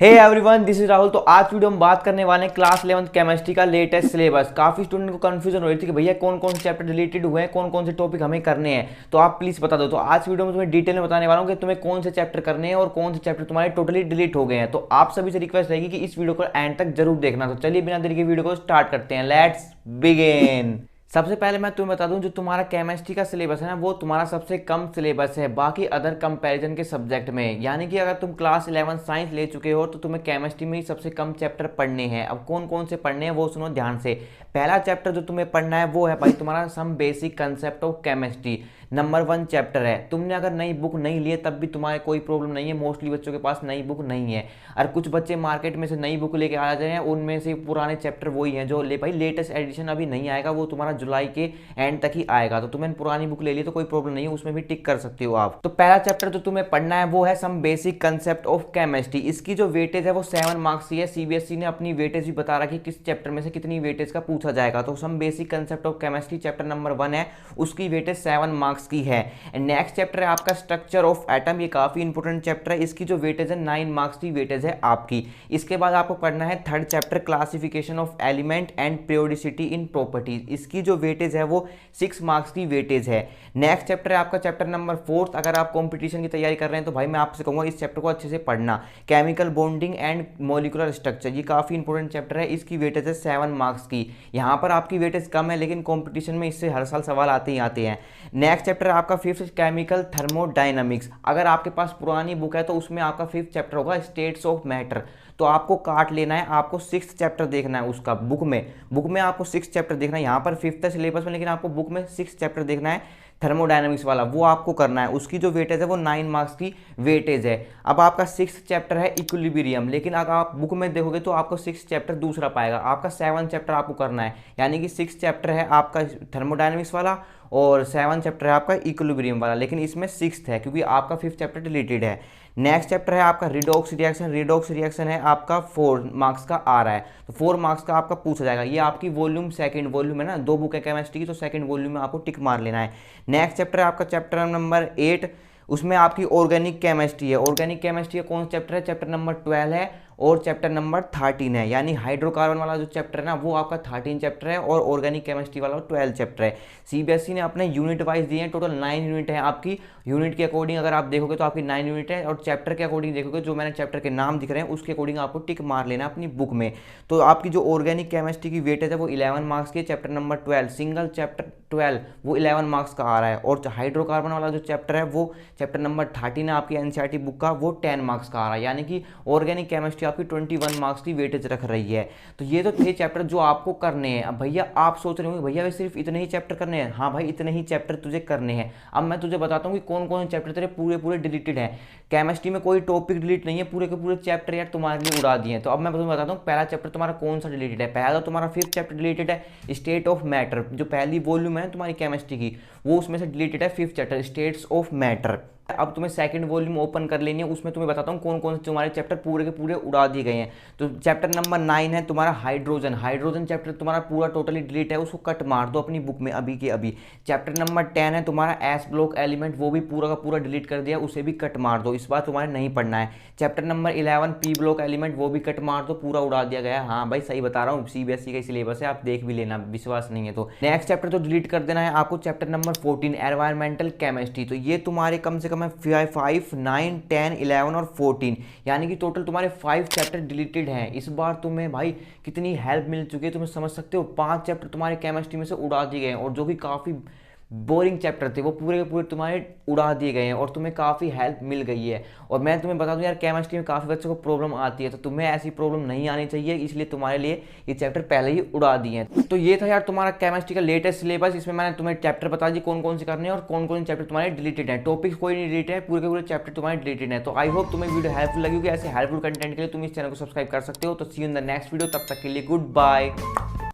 Hey everyone, this is Rahul. तो आज video हम बात करने वाले हैं क्लास 11th केमिस्ट्री का लेटेस्ट सिलेबस। काफी स्टूडेंट को कंफ्यूजन हो रही थी कि भैया कौन कौन से चैप्टर डिलीटेड हुए हैं, कौन कौन से टॉपिक हमें करने हैं, तो आप प्लीज बता दो। तो आज वीडियो में तुम्हें डिटेल में बताने वाला हूं कि तुम्हें कौन से चैप्टर करने हैं और कौन से चैप्टर तुम्हारे टोटली डिलीट हो गए हैं। तो आप सभी से रिक्वेस्ट रहेगी कि इस वीडियो को एंड तक जरूर देखना। तो चलिए बिना देरी के वीडियो को स्टार्ट करते हैं। Let's begin. सबसे पहले मैं तुम्हें बता दूं, जो तुम्हारा केमिस्ट्री का सिलेबस है ना, वो तुम्हारा सबसे कम सिलेबस है बाकी अदर कंपैरिजन के सब्जेक्ट में। यानी कि अगर तुम क्लास 11 साइंस ले चुके हो तो तुम्हें केमिस्ट्री में ही सबसे कम चैप्टर पढ़ने हैं। अब कौन कौन से पढ़ने हैं वो सुनो ध्यान से। पहला चैप्टर जो तुम्हें पढ़ना है वो है भाई तुम्हारा some basic concept of chemistry. Number 1 chapter है। तुमने अगर नई बुक नहीं ली है तब भी तुम्हारे कोई प्रॉब्लम नहीं है, मोस्टली बच्चों के पास नई बुक नहीं है। और कुछ बच्चे मार्केट में से नई बुक लेके आ जाए हैं, उनमें से पुराने चैप्टर वही हैं जो ले भाई लेटेस्ट एडिशन अभी नहीं आएगा, वो तुम्हारा जुलाई के एंड तक ही आएगा। तो तुमने पुरानी बुक ले ली तो कोई प्रॉब्लम नहीं है, उसमें भी टिक कर सकते हो आप। तो पहला चैप्टर जो तुम्हें पढ़ना है वो है some basic concept of chemistry. इसकी जो वेटेज है वो 7 मार्क्स की है। सीबीएसई ने अपनी वेटेज भी बता रखी है किस चैप्टर में से कितनी वेटेज का पूछा जाएगा। तो some basic concept of chemistry chapter number 1 है, उसकी वेटेज 7 मार्क्स की है। नेक्स्ट चैप्टर है आपका स्ट्रक्चर ऑफ एटम। ये काफी इंपॉर्टेंट चैप्टर है, इसकी जो वेटेज है 9 मार्क्स की वेटेज है आपकी। इसके बाद आपको पढ़ना है third chapter classification of element and periodicity in properties. इसकी जो वेटेज है वो 6 मार्क्स की वेटेज है। नेक्स्ट चैप्टर है आपका चैप्टर नंबर 4। अगर आप कंपटीशन की तैयारी कर रहे हैं तो भाई मैं आपसे कहूंगा इस चैप्टर को अच्छे से पढ़ना। Chemical bonding and molecular structure, ये काफी इंपॉर्टेंट चैप्टर है, इसकी वेटेज है 7 मार्क्स की। यहाँ पर आपकी वेटेज कम है लेकिन कॉम्पिटिशन में इससे हर साल सवाल आते ही आते हैं। नेक्स्ट चैप्टर है आपका फिफ्थ केमिकल थर्मोडायनामिक्स। अगर आपके पास पुरानी बुक है तो उसमें आपका फिफ्थ चैप्टर होगा स्टेट्स ऑफ मैटर। तो आपको काट लेना है, आपको 6th चैप्टर देखना है उसका। बुक में आपको 6th चैप्टर देखना है। यहाँ पर 5th है सिलेबस में, लेकिन आपको बुक में 6th चैप्टर देखना है थर्मोडायनामिक्स वाला, वो आपको करना है। उसकी जो वेटेज है वो 9 मार्क्स की वेटेज है। अब आपका 6th चैप्टर है इक्विलिब्रियम, लेकिन अगर आप बुक में देखोगे तो आपको 6th चैप्टर दूसरा पाएगा। आपका 7th चैप्टर आपको करना है, यानी कि 6th चैप्टर है आपका थर्मोडायनामिक्स वाला और 7th चैप्टर है आपका इक्विलिब्रियम वाला, लेकिन इसमें 6th है क्योंकि आपका 5th चैप्टर डिलीटेड है। नेक्स्ट चैप्टर है आपका रिडॉक्स रिएक्शन। रिडॉक्स रिएक्शन है आपका 4 मार्क्स का आ रहा है, तो 4 मार्क्स का आपका पूछा जाएगा। ये आपकी वॉल्यूम सेकंड वॉल्यूम है ना, 2 बुक है केमिस्ट्री की, तो सेकंड वॉल्यूम में आपको टिक मार लेना है। नेक्स्ट चैप्टर है आपका चैप्टर नंबर 8, उसमें आपकी ऑर्गेनिक केमिस्ट्री है। ऑर्गेनिक केमिस्ट्री का कौन सा चैप्टर है? चैप्टर नंबर 12 है और चैप्टर नंबर 13 है, यानी हाइड्रोकार्बन वाला जो चैप्टर है ना वो आपका 13 चैप्टर है और ऑर्गेनिक केमिस्ट्री वाला 12 चैप्टर है। सीबीएसई ने अपने यूनिट वाइज दिए हैं, टोटल 9 यूनिट है आपकी। यूनिट के अकॉर्डिंग अगर आप देखोगे तो आपकी 9 यूनिट है, और चैप्टर के अकॉर्डिंग देखोगे जो मैंने चैप्टर के नाम दिख रहे हैं उसके अकॉर्डिंग आपको टिक मार लेना अपनी बुक में। तो आपकी जो ऑर्गेनिक केमिस्ट्री की वेटेज है वो 11 मार्क्स की। चैप्टर नंबर 12 सिंगल चैप्टर 12 वो 11 मार्क्स का आ रहा है, और हाइड्रोकार्बन वाला जो चैप्टर है वो चैप्टर नंबर 13 है आपकी एनसीईआरटी बुक का, वो 10 मार्क्स का आ रहा है। यानी कि ऑर्गेनिक केमिस्ट्री आपकी 21 मार्क्स की वेटेज रख रही है। तो ये तो थे चैप्टर जो आपको करने हैं। अब भैया आप सोच रहे होंगे भैया वे सिर्फ इतने ही चैप्टर करने हैं। हाँ भाई, इतने ही चैप्टर तुझे करने हैं। अब मैं तुझे बताता हूँ कि कौन कौन से चैप्टर तेरे पूरे पूरे डिलीटेड हैं। केमिस्ट्री में कोई टॉपिक डिलीट नहीं है, पूरे के पूरे चैप्टर यार तुम्हारे लिए उड़ा दिए हैं। तो अब मैं तुम्हें बताता हूँ पहला चैप्टर तुम्हारा कौन सा डिलीटेड है। पहला तो तुम्हारा 5th चैप्टर डिलीटेड है स्टेट ऑफ मैटर। जो पहली वॉल्यूम है तुम्हारी केमिस्ट्री की वो उसमें से डिलीटेड है 5th chapter states of matter. अब तुम्हें सेकंड वॉल्यूम ओपन कर लेनी है, उसमें तुम्हें बताता हूँ कौन कौन से तुम्हारे चैप्टर पूरे के पूरे उड़ा दिए गए हैं। तो चैप्टर नंबर 9 है तुम्हारा हाइड्रोजन। हाइड्रोजन चैप्टर तुम्हारा पूरा टोटली डिलीट है, उसको कट मार दो अपनी बुक में अभी के अभी। चैप्टर नंबर 10 है तुम्हारा एस ब्लॉक एलिमेंट, वो भी पूरा का पूरा डिलीट कर दिया, उसे भी कट मार दो, इस बार तुम्हारे नहीं पढ़ना है। Chapter number 11 P block element, वो भी कट मार दो, पूरा उड़ा दिया गया है। हाँ भाई सही बता रहा हूँ, सीबीएसई का सिलेबस है, आप देख भी लेना, विश्वास नहीं है तो। नेक्स्ट चैप्टर तो डिलीट कर देना है आपको, चैप्टर नंबर 14 एनवायरमेंटल केमिस्ट्री। तो ये तुम्हारे कम से कम है 5, 9, 10, 11 और 14, यानी कि टोटल तुम्हारे 5 चैप्टर डिलीटेड हैं। इस बार तुम्हें भाई कितनी हेल्प मिल चुकी है तुम्हें समझ सकते हो। 5 चैप्टर तुम्हारे केमिस्ट्री में से उड़ा दिए गए हैं, और जो भी काफ़ी बोरिंग चैप्टर थे वो पूरे के पूरे तुम्हारे उड़ा दिए गए हैं, और तुम्हें काफ़ी हेल्प मिल गई है। और मैं तुम्हें बता दूं यार, केमिस्ट्री में काफ़ी बच्चों को प्रॉब्लम आती है, तो तुम्हें ऐसी प्रॉब्लम नहीं आनी चाहिए, इसलिए तुम्हारे लिए ये चैप्टर पहले ही उड़ा दिए हैं। तो ये था यार तुम्हारा केमिस्ट्री का लेटेस्ट सिलेबस। इसमें मैंने तुम्हें चैप्टर बता दी कौन कौन से करने हैं और कौन कौन से चैप्टर तुम्हारे डिलीटेड है। टॉपिक कोई नहीं डिलीटेड है, पूरे के पूरे चैप्टर तुम्हारे डिलीटेड है। तो आई होप तुम्हें वीडियो हेल्पफुल लगी होगी। ऐसे हेल्पफुल कंटेंट के लिए तुम इस चैनल को सब्सक्राइब कर सकते हो। तो see you in the next video, तब तक के लिए गुड बाय।